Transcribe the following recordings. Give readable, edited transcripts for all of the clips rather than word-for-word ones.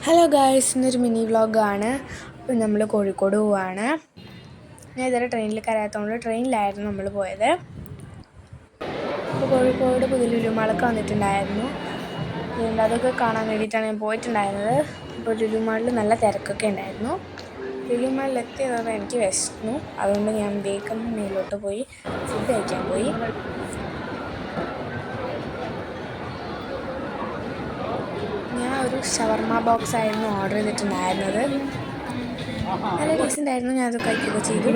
Hello guys, ഇന്നൊരു mini വ്ളോഗാണ്. അപ്പം നമ്മൾ കോഴിക്കോട് പോവാണ്. ഞാൻ ഇതുവരെ ട്രെയിനിൽ കയറാത്തതുകൊണ്ട് ട്രെയിനിലായിരുന്നു നമ്മൾ പോയത്. അപ്പോൾ കോഴിക്കോട് പുതിയ ലുലു മാളൊക്കെ വന്നിട്ടുണ്ടായിരുന്നു. അതുകൊണ്ട് അതൊക്കെ കാണാൻ വേണ്ടിയിട്ടാണ് ഞാൻ പോയിട്ടുണ്ടായിരുന്നത്. അപ്പോൾ ലുലു മാളിൽ നല്ല തിരക്കൊക്കെ ഉണ്ടായിരുന്നു. ലുലു മാളിൽ എത്തിയതോടെ എനിക്ക് വിശന്നു. അതുകൊണ്ട് ഞാൻ വേഗം മേലോട്ട് പോയി ഫുഡ് കഴിക്കാൻ പോയി. ഞാൻ ഒരു ഷവർമ ബോക്സ് ആയിരുന്നു ഓർഡർ ചെയ്തിട്ടുണ്ടായിരുന്നത്. നല്ല ടേസ്റ്റ് ആയിരുന്നു. ഞാൻ അത് കഴിക്കുകയൊക്കെ ചെയ്തു.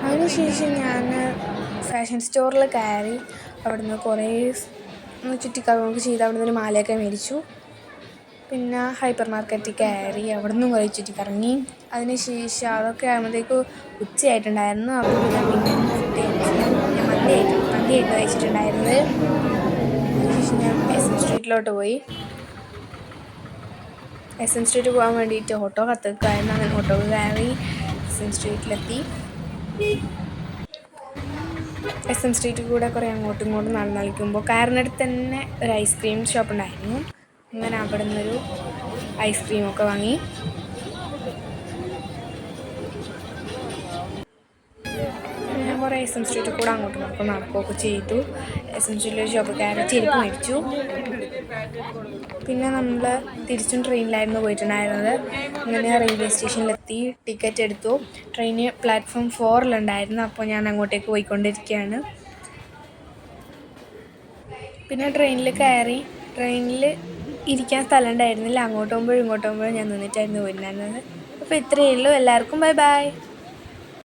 അതിനുശേഷം ഞാൻ ഫാഷൻ സ്റ്റോറിൽ കയറി അവിടുന്ന് കുറേ ചുറ്റിക്കറങ്ങുകയൊക്കെ ചെയ്ത് അവിടുന്ന് ഒരു മാലയൊക്കെ മേടിച്ചു. പിന്നെ ഹൈപ്പർ മാർക്കറ്റിൽ കയറി അവിടെ നിന്നും കുറേ ചുറ്റിക്കറങ്ങി. അതിനുശേഷം അതൊക്കെ ആകുമ്പോഴത്തേക്ക് ഉച്ചയായിട്ടുണ്ടായിരുന്നു. അപ്പോൾ ഞാൻ പിന്നെ മന്തിയായിട്ട് കഴിച്ചിട്ടുണ്ടായിരുന്നത്. അതിനുശേഷം ഞാൻ SM സ്ട്രീറ്റിലോട്ട് പോയി. SM സ്ട്രീറ്റ് പോകാൻ വേണ്ടിയിട്ട് ഓട്ടോ കത്തിക്കായിരുന്നു. അങ്ങനെ ഓട്ടോ കയറി SM സ്ട്രീറ്റിലെത്തി. SM സ്ട്രീറ്റിൽ കൂടെ കുറേ അങ്ങോട്ടും ഇങ്ങോട്ടും നടന്ന് കളിക്കുമ്പോൾ കാറിനടുത്ത് തന്നെ ഒരു ഐസ്ക്രീം ഷോപ്പ് ഉണ്ടായിരുന്നു. അങ്ങനെ അവിടെ നിന്നൊരു ഐസ്ക്രീമൊക്കെ വാങ്ങി. ഞാൻ കുറേ SM സ്ട്രീറ്റിൽ കൂടെ അങ്ങോട്ടും ഇങ്ങോട്ടും നടക്കുകയൊക്കെ ചെയ്തു. SM സ്ട്രീറ്റിലൊരു ഷോപ്പ് കയറി ചെരുപ്പ് മേടിച്ചു. പിന്നെ നമ്മൾ തിരിച്ചും ട്രെയിനിലായിരുന്നു പോയിട്ടുണ്ടായിരുന്നത്. അങ്ങനെ റെയിൽവേ സ്റ്റേഷനിലെത്തി ടിക്കറ്റ് എടുത്തു. ട്രെയിന് പ്ലാറ്റ്ഫോം 4 അപ്പോൾ ഞാൻ അങ്ങോട്ടേക്ക് പോയിക്കൊണ്ടിരിക്കുകയാണ്. പിന്നെ ട്രെയിനിൽ കയറി. ട്രെയിനിൽ ഇരിക്കാൻ സ്ഥലം ഉണ്ടായിരുന്നില്ല. അങ്ങോട്ട് പോകുമ്പോഴും ഇങ്ങോട്ട് പോകുമ്പോഴും ഞാൻ നിന്നിട്ടായിരുന്നു പോയിട്ടുണ്ടായിരുന്നത്. അപ്പോൾ ഇത്രയേ ഉള്ളൂ. എല്ലാവർക്കും ബൈ ബൈ.